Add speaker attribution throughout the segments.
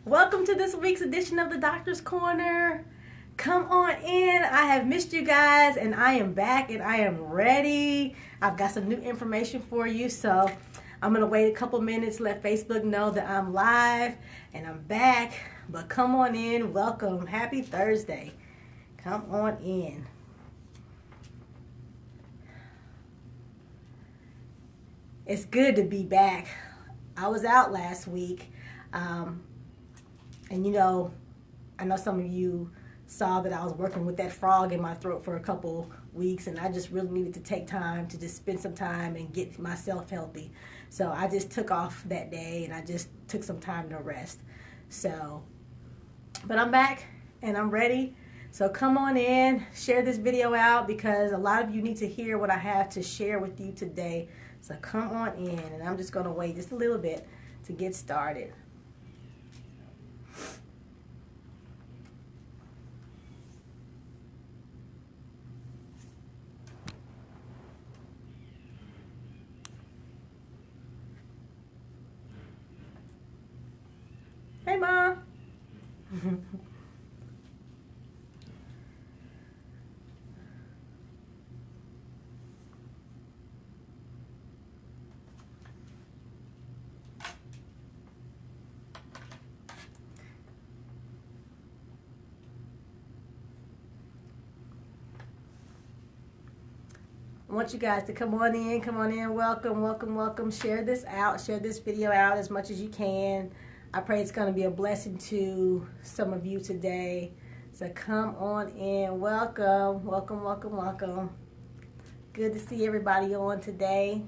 Speaker 1: Welcome to this week's edition of the Doctor's Corner. Come on in. I have missed you guys and I am back and I am ready. I've got some new information for you, so I'm going to wait a couple minutes, let Facebook know that I'm live and I'm back. But come on in. Welcome. Happy Thursday. Come on in. It's good to be back. I was out last week. And I know some of you saw that I was working with that frog in my throat for a couple weeks, and I just really needed to take time to just spend some time and get myself healthy. So I just took off that day and I just took some time to rest. But I'm back and I'm ready. So come on in, share this video out because a lot of you need to hear what I have to share with you today. So come on in, and I'm just going to wait just a little bit to get started. Hey, Mom. I want you guys to come on in, welcome. Share this out, share this video out as much as you can. I pray it's going to be a blessing to some of you today. So come on in, welcome. Good to see everybody on today.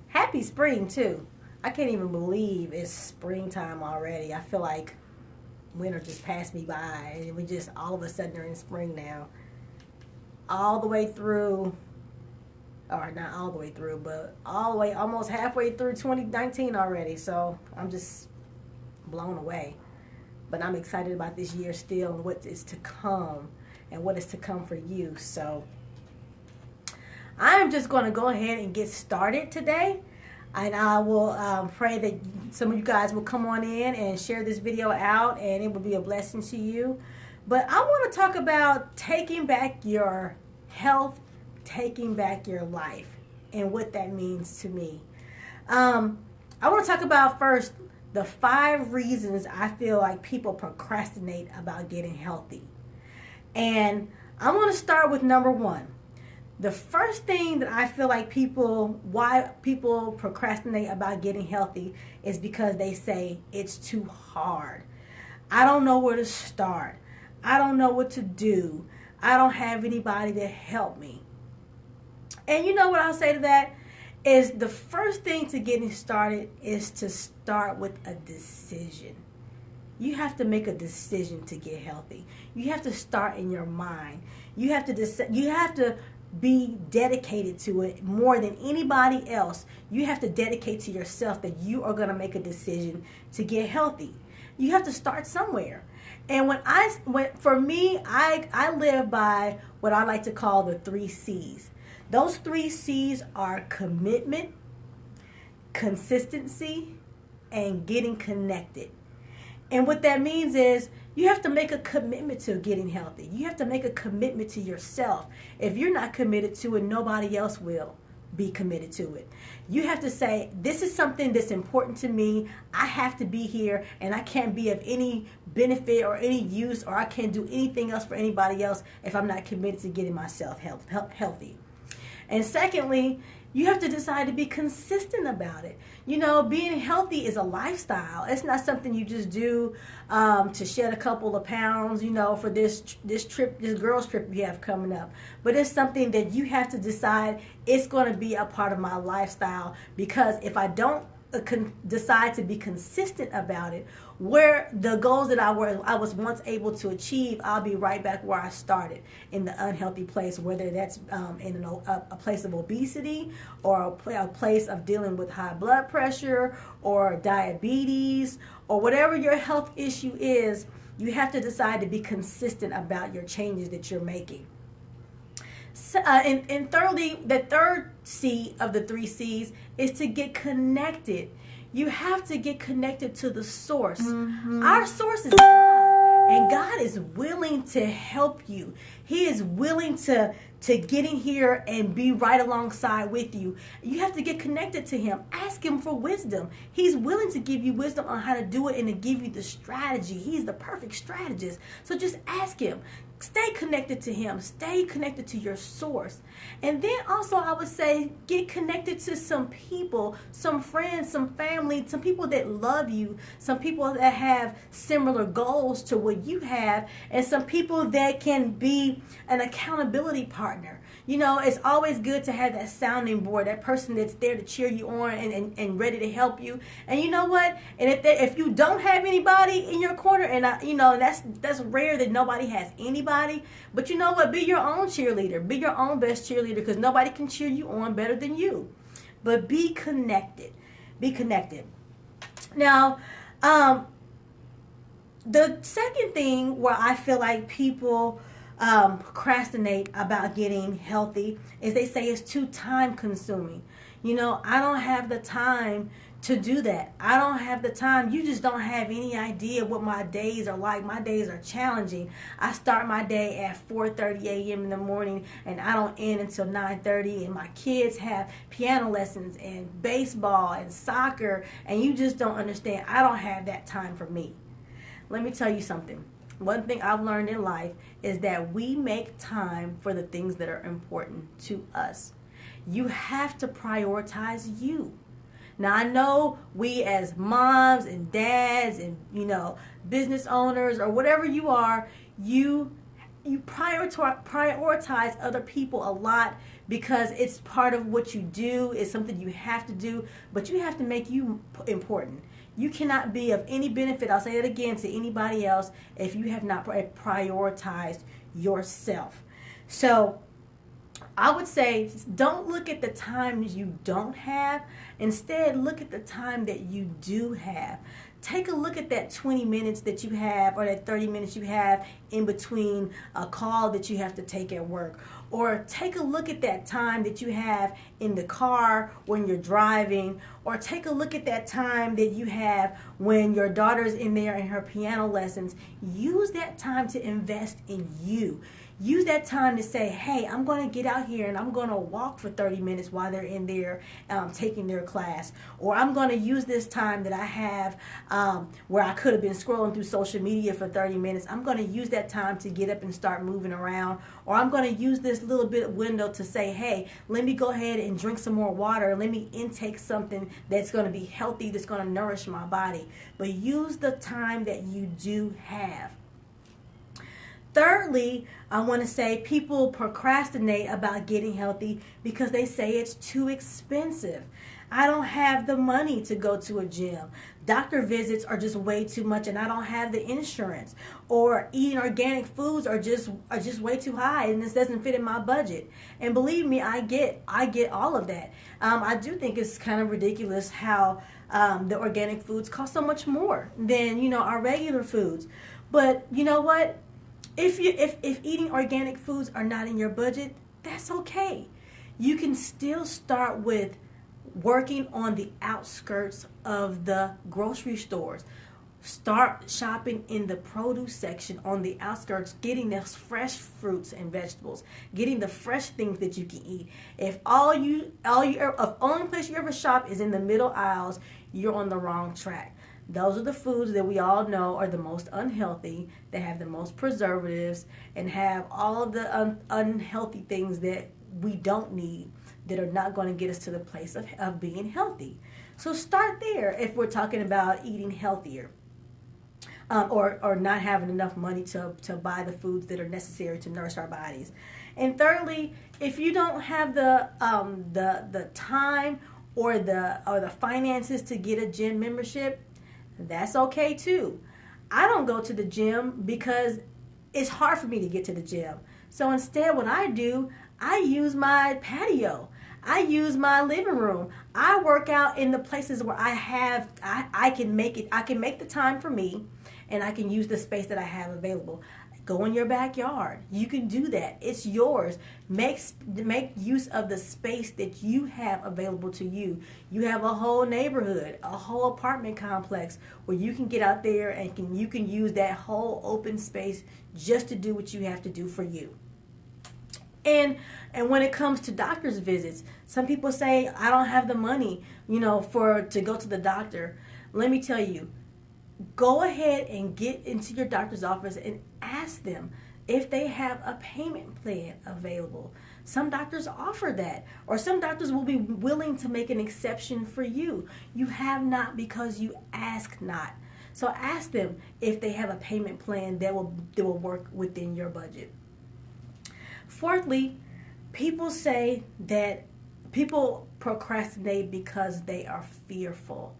Speaker 1: Happy spring too. I can't even believe it's springtime already. I feel like winter just passed me by and we just all of a sudden are in spring now. All the way through, or not all the way through, but all the way almost halfway through 2019 already. So I'm just blown away. But I'm excited about this year still and what is to come and what is to come for you. So I'm just going to go ahead and get started today. And I will pray that some of you guys will come on in and share this video out, and it will be a blessing to you. But I want to talk about taking back your health, taking back your life, and what that means to me. I want to talk about first the 5 reasons I feel like people procrastinate about getting healthy. And I want to start with number 1. The first thing that I feel like why people procrastinate about getting healthy is because they say it's too hard. I don't know where to start. I don't know what to do. I don't have anybody to help me. And you know what I'll say to that is the first thing to getting started is to start with a decision. You have to make a decision to get healthy. You have to start in your mind. You have to decide. You have to be dedicated to it more than anybody else. You have to dedicate to yourself that you are going to make a decision to get healthy. You have to start somewhere. And for me, I live by what I like to call the 3 C's. Those 3 C's are commitment, consistency, and getting connected. And what that means is you have to make a commitment to getting healthy. You have to make a commitment to yourself. If you're not committed to it, nobody else will be committed to it. You have to say, this is something that's important to me. I have to be here, and I can't be of any benefit or any use, or I can't do anything else for anybody else if I'm not committed to getting myself healthy. And secondly, you have to decide to be consistent about it. Being healthy is a lifestyle. It's not something you just do to shed a couple of pounds, for this girls trip you have coming up. But it's something that you have to decide it's going to be a part of my lifestyle, because if I don't decide to be consistent about it, where the goals that I was once able to achieve, I'll be right back where I started, in the unhealthy place, whether that's in a place of obesity, or a place of dealing with high blood pressure or diabetes, or whatever your health issue is. You have to decide to be consistent about your changes that you're making. And thirdly, the third C of the 3 C's is to get connected. You have to get connected to the source. Our source is God, and God is willing to help you. He is willing to get in here and be right alongside with you. You have to get connected to him. Ask him for wisdom. He's willing to give you wisdom on how to do it and to give you the strategy. He's the perfect strategist. So just ask him. Stay connected to him. Stay connected to your source. And then also, I would say, get connected to some people, some friends, some family, some people that love you, some people that have similar goals to what you have, and some people that can be an accountability partner. You know, it's always good to have that sounding board, that person that's there to cheer you on and ready to help you. And you know what? And if you don't have anybody in your corner, and that's rare that nobody has anybody, but you know what? Be your own cheerleader. Be your own best cheerleader, because nobody can cheer you on better than you. But be connected. Be connected. Now, the second thing where I feel like people procrastinate about getting healthy is they say it's too time consuming. You know, I don't have the time to do that. I don't have the time. You just don't have any idea what my days are like. My days are challenging. I start my day at 4:30 a.m. in the morning, and I don't end until 9:30, and my kids have piano lessons and baseball and soccer, and you just don't understand. I don't have that time for me. Let me tell you something. One thing I've learned in life is that we make time for the things that are important to us. You have to prioritize you. Now, I know we as moms and dads and, business owners or whatever you are, you prioritize other people a lot because it's part of what you do. It's something you have to do, but you have to make you important. You cannot be of any benefit, I'll say it again, to anybody else if you have not prioritized yourself. So I would say, don't look at the time you don't have. Instead, look at the time that you do have. Take a look at that 20 minutes that you have, or that 30 minutes you have in between a call that you have to take at work. Or take a look at that time that you have in the car when you're driving. Or take a look at that time that you have when your daughter's in there in her piano lessons. Use that time to invest in you. Use that time to say, hey, I'm going to get out here and I'm going to walk for 30 minutes while they're in there taking their class. Or I'm going to use this time that I have where I could have been scrolling through social media for 30 minutes. I'm going to use that time to get up and start moving around. Or I'm going to use this little bit of window to say, hey, let me go ahead and drink some more water. Let me intake something that's going to be healthy, that's going to nourish my body. But use the time that you do have. Thirdly, I want to say people procrastinate about getting healthy because they say it's too expensive. I don't have the money to go to a gym. Doctor visits are just way too much, and I don't have the insurance. Or eating organic foods are just way too high, and this doesn't fit in my budget. And believe me, I get all of that. I do think it's kind of ridiculous how the organic foods cost so much more than our regular foods. But you know what? If eating organic foods are not in your budget, that's okay. You can still start with working on the outskirts of the grocery stores. Start shopping in the produce section on the outskirts, getting those fresh fruits and vegetables, getting the fresh things that you can eat. If only place you ever shop is in the middle aisles, you're on the wrong track. Those are the foods that we all know are the most unhealthy, that have the most preservatives, and have all of the unhealthy things that we don't need, that are not going to get us to the place of being healthy. So start there if we're talking about eating healthier. Or not having enough money to buy the foods that are necessary to nourish our bodies. And thirdly, if you don't have the time or the finances to get a gym membership, that's okay too. I don't go to the gym because it's hard for me to get to the gym. So instead, what I do, I use my patio. I use my living room. I work out in the places where I can make it. I can make the time for me, and I can use the space that I have available. Go in your backyard. You can do that. It's yours. Make use of the space that you have available to you. You have a whole neighborhood, a whole apartment complex where you can get out there and you can use that whole open space just to do what you have to do for you. And when it comes to doctor's visits, some people say, I don't have the money, to go to the doctor. Let me tell you, go ahead and get into your doctor's office and ask them if they have a payment plan available. Some doctors offer that, or some doctors will be willing to make an exception for you. You have not because you ask not. So ask them if they have a payment plan that will work within your budget. Fourthly, people say that people procrastinate because they are fearful.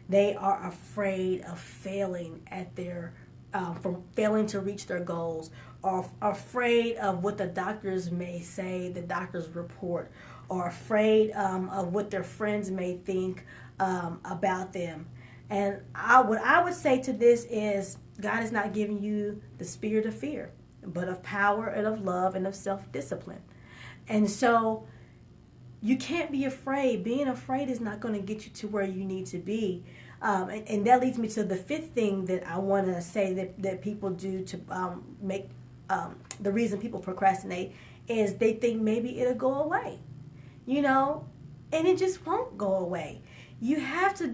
Speaker 1: They are afraid of failing at from failing to reach their goals, or afraid of what the doctors may say, the doctor's report, or afraid of what their friends may think about them. And what I would say to this is, God is not giving you the spirit of fear, but of power and of love and of self-discipline. And so you can't be afraid. Being afraid is not going to get you to where you need to be. And that leads me to the fifth thing that I want to say that people do to make the reason people procrastinate is they think maybe it'll go away, and it just won't go away. You have to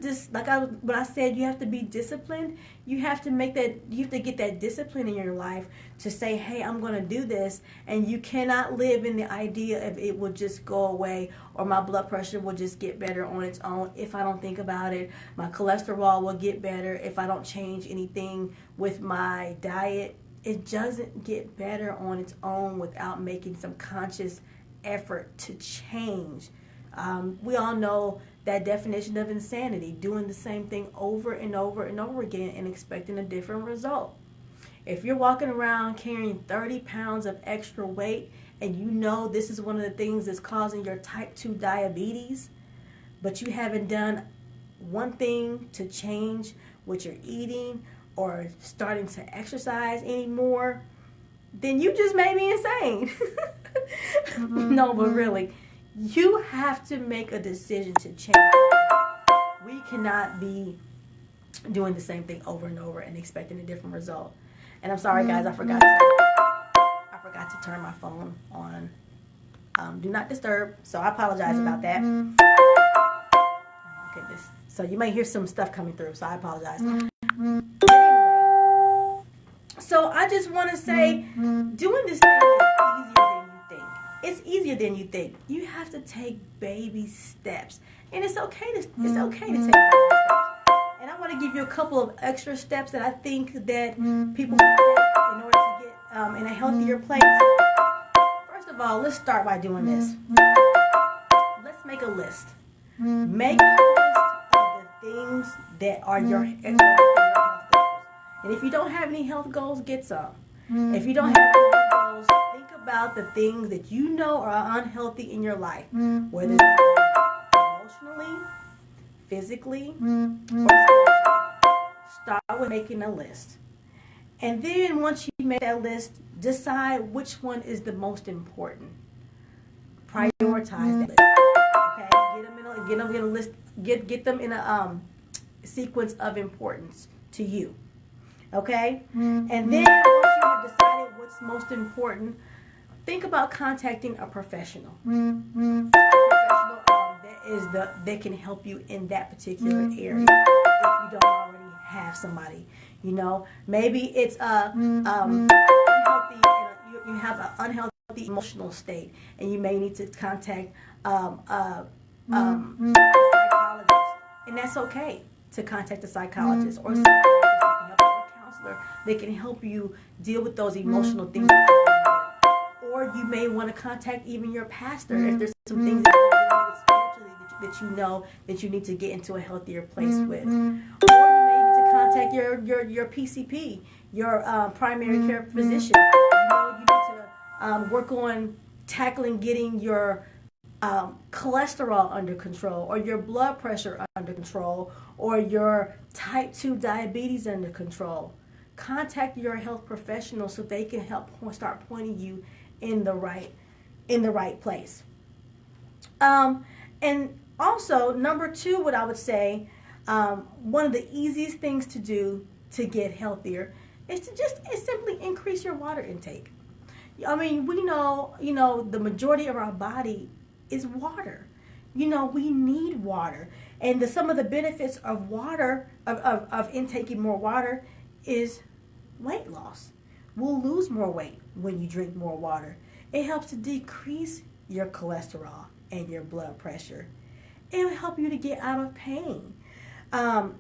Speaker 1: what I said, you have to be disciplined. You have to get that discipline in your life to say, hey, I'm going to do this. And you cannot live in the idea of it will just go away, or my blood pressure will just get better on its own if I don't think about it. My cholesterol will get better if I don't change anything with my diet. It doesn't get better on its own without making some conscious effort to change. We all know that definition of insanity, doing the same thing over and over and over again and expecting a different result. If you're walking around carrying 30 pounds of extra weight and you know this is one of the things that's causing your type 2 diabetes, but you haven't done one thing to change what you're eating or starting to exercise anymore, then you just may be insane. No, but really, you have to make a decision to change. We cannot be doing the same thing over and over and expecting a different result. And I'm sorry, guys, I forgot to turn my phone on do not disturb. So I apologize about that. Oh, goodness. So you may hear some stuff coming through, so I apologize. Anyway, so I just want to say, doing this thing is easier than you think. It's easier than you think. You have to take baby steps, and it's okay to take baby steps. And I want to give you a couple of extra steps that I think that people can take in order to get in a healthier place. First of all, let's start by doing this. Let's make a list. Make a list of the things that are your health goals. And if you don't have any health goals, get some. If you don't have any health goals, think about the things that you know are unhealthy in your life, whether it's emotionally, physically, or spiritually. Start with making a list. And then once you make that list, decide which one is the most important. Prioritize that list. Okay? Get them in a list. Get them in a sequence of importance to you. Okay? And then once you have decided what's most important, think about contacting a professional. A professional that can help you in that particular area if you don't already have somebody. Maybe it's unhealthy. You have an unhealthy emotional state, and you may need to contact a psychologist, and that's okay to contact a psychologist or a counselor. They can help you deal with those emotional things. Or you may want to contact even your pastor if there's some things that you're dealing with spiritually that that you know that you need to get into a healthier place with. Or you may need to contact your PCP, your primary care physician. You know, you need to work on tackling getting your cholesterol under control, or your blood pressure under control, or your type 2 diabetes under control. Contact your health professional so they can help start pointing you in the right place. And also, number 2, what I would say, one of the easiest things to do to get healthier is to simply increase your water intake. I mean, we know, the majority of our body is water. We need water. And some of the benefits of water, of intaking more water, is weight loss. We'll lose more weight when you drink more water. It helps to decrease your cholesterol and your blood pressure. It will help you to get out of pain. And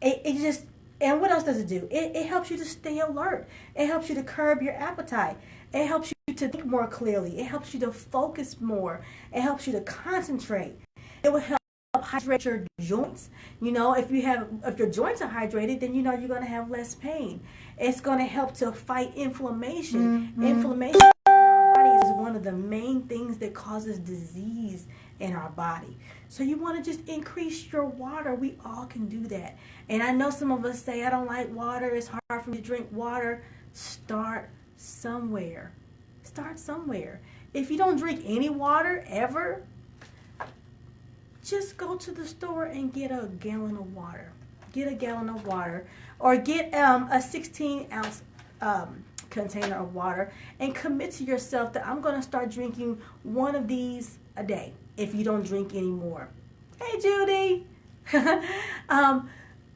Speaker 1: what else does it do? It helps you to stay alert. It helps you to curb your appetite. It helps you to think more clearly. It helps you to focus more. It helps you to concentrate. It will help hydrate your joints. If your joints are hydrated, then you're going to have less pain. It's going to help to fight inflammation. Inflammation in our body is one of the main things that causes disease in our body. So you want to just increase your water. We all can do that. And I know some of us say, I don't like water. It's hard for me to drink water. Start somewhere. Start somewhere. If you don't drink any water ever, just go to the store and get a gallon of water. Get a gallon of water, or get a 16-ounce container of water, and commit to yourself that I'm going to start drinking one of these a day if you don't drink any more. Hey, Judy.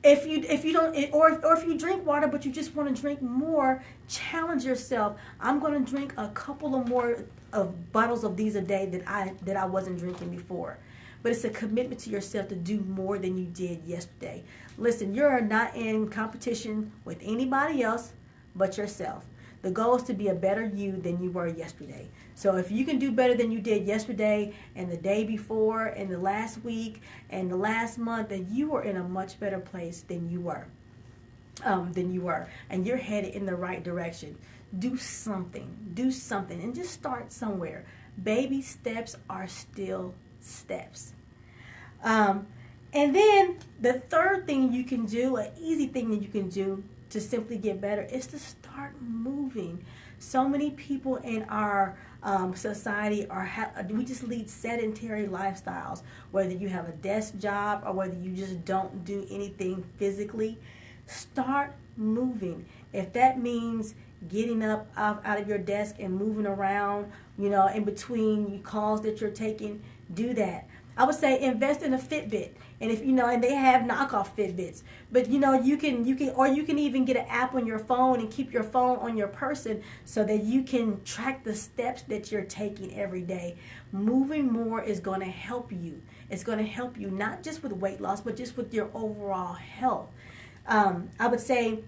Speaker 1: If you don't, or if you drink water but you just want to drink more, challenge yourself. I'm going to drink a couple of more of bottles of these a day that I wasn't drinking before. But it's a commitment to yourself to do more than you did yesterday. Listen, you're not in competition with anybody else but yourself. The goal is to be a better you than you were yesterday. So if you can do better than you did yesterday and the day before and the last week and the last month, then you are in a much better place than you were. And you're headed in the right direction. Do something, and just start somewhere. Baby steps are still steps. And then the third thing you can do, an easy thing that you can do to simply get better, is to start moving. So many people in our society we just lead sedentary lifestyles, whether you have a desk job or whether you just don't do anything physically. Start moving. If that means getting up out of your desk and moving around, in between calls that you're taking, do that. I would say invest in a Fitbit, and if and they have knockoff Fitbits, but you can even get an app on your phone and keep your phone on your person so that you can track the steps that you're taking every day. Moving more is going to help you. It's going to help you not just with weight loss, but just with your overall health. I would say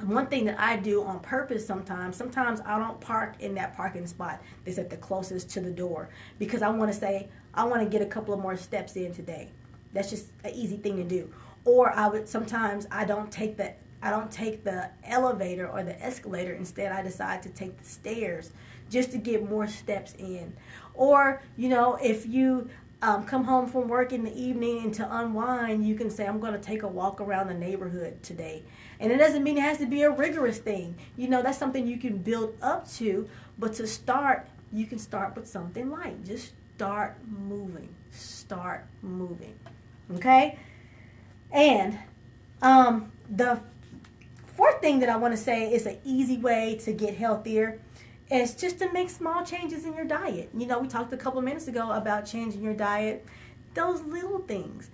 Speaker 1: one thing that I do on purpose sometimes I don't park in that parking spot that's at the closest to the door, because I want to get a couple of more steps in today. That's just an easy thing to do. Or I don't take the elevator or the escalator. Instead, I decide to take the stairs just to get more steps in. Or, if you come home from work in the evening and to unwind, you can say, I'm going to take a walk around the neighborhood today. And it doesn't mean it has to be a rigorous thing. That's something you can build up to. But to start, you can start with something light. Just start moving. Start moving. Okay? And the fourth thing that I want to say is an easy way to get healthier is just to make small changes in your diet. We talked a couple of minutes ago about changing your diet. Those little things.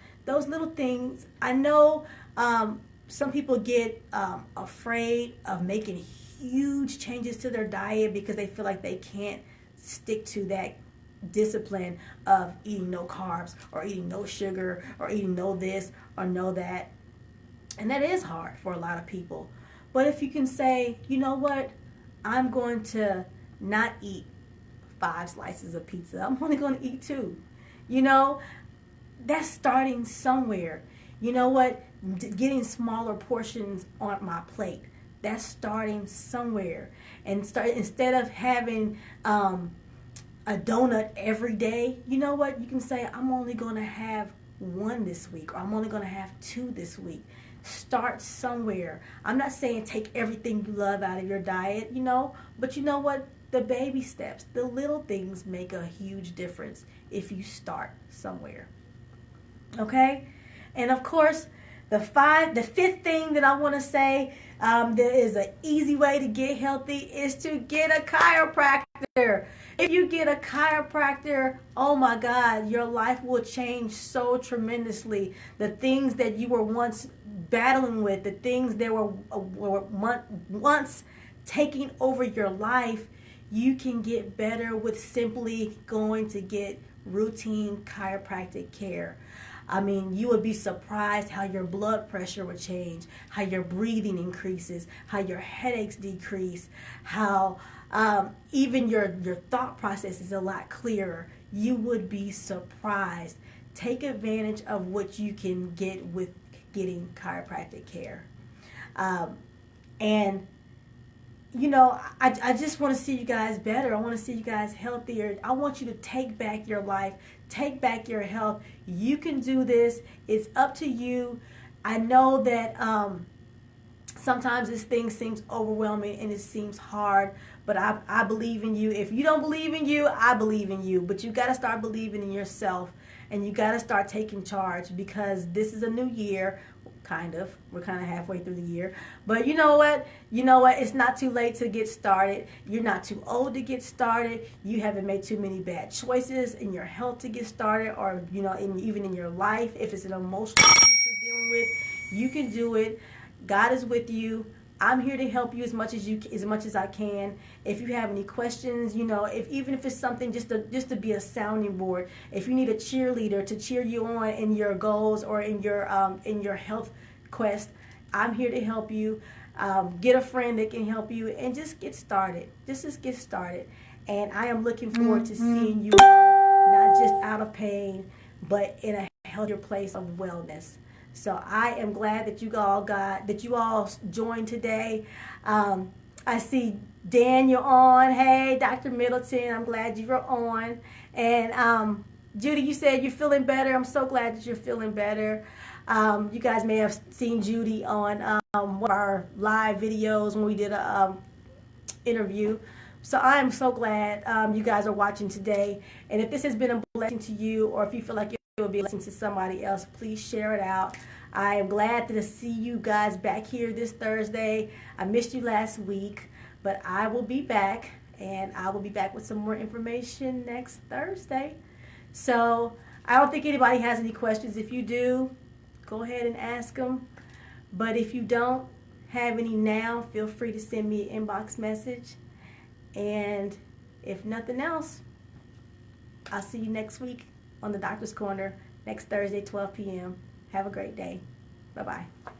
Speaker 1: I know some people get afraid of making huge changes to their diet because they feel like they can't stick to that discipline of eating no carbs or eating no sugar or eating no this or no that. And that is hard for a lot of people. But if you can say, you know what, I'm going to not eat 5 slices of pizza. I'm only going to eat 2. that's starting somewhere. You know what? Getting smaller portions on my plate. That's starting somewhere. And instead of having a donut every day, you know what? You can say, I'm only going to have one this week, or I'm only going to have two this week. Start somewhere. I'm not saying take everything you love out of your diet, but you know what? The baby steps, the little things make a huge difference if you start somewhere. Okay? And of course, the fifth thing that I want to say, there is an easy way to get healthy, is to get a chiropractor. If you get a chiropractor, oh my God, your life will change so tremendously. The things that you were once battling with, the things that were once taking over your life, you can get better with simply going to get routine chiropractic care. I mean, you would be surprised how your blood pressure would change, how your breathing increases, how your headaches decrease, how even your thought process is a lot clearer. You would be surprised. Take advantage of what you can get with getting chiropractic care. And I just want to see you guys better. I want to see you guys healthier. I want you to take back your life, take back your health. You can do this. It's up to you. I know that sometimes this thing seems overwhelming and it seems hard, but I believe in you. If you don't believe in you, I believe in you. But you got to start believing in yourself, and you got to start taking charge, because this is a new year. We're kind of halfway through the year, but you know what, it's not too late to get started. You're not too old to get started. You haven't made too many bad choices in your health to get started, or even in your life. If it's an emotional thing that you're dealing with, you can do it. God is with you. I'm here to help you as much as I can. If you have any questions, even if it's something just to be a sounding board. If you need a cheerleader to cheer you on in your goals or in your health quest, I'm here to help you. Get a friend that can help you, and just get started. Just get started. And I am looking forward to seeing you not just out of pain, but in a healthier place of wellness. So I am glad that you all joined today. I see Daniel on. Hey, Dr. Middleton, I'm glad you were on. And Judy, you said you're feeling better. I'm so glad that you're feeling better. You guys may have seen Judy on one of our live videos when we did a interview. So I am so glad you guys are watching today. And if this has been a blessing to you, or if you feel like it will be a blessing to somebody else, please share it out. I am glad to see you guys back here this Thursday. I missed you last week, but I will be back, and I will be back with some more information next Thursday. So I don't think anybody has any questions. If you do, go ahead and ask them. But if you don't have any now, feel free to send me an inbox message. And if nothing else, I'll see you next week on the Doctor's Corner next Thursday, 12 p.m. Have a great day. Bye-bye.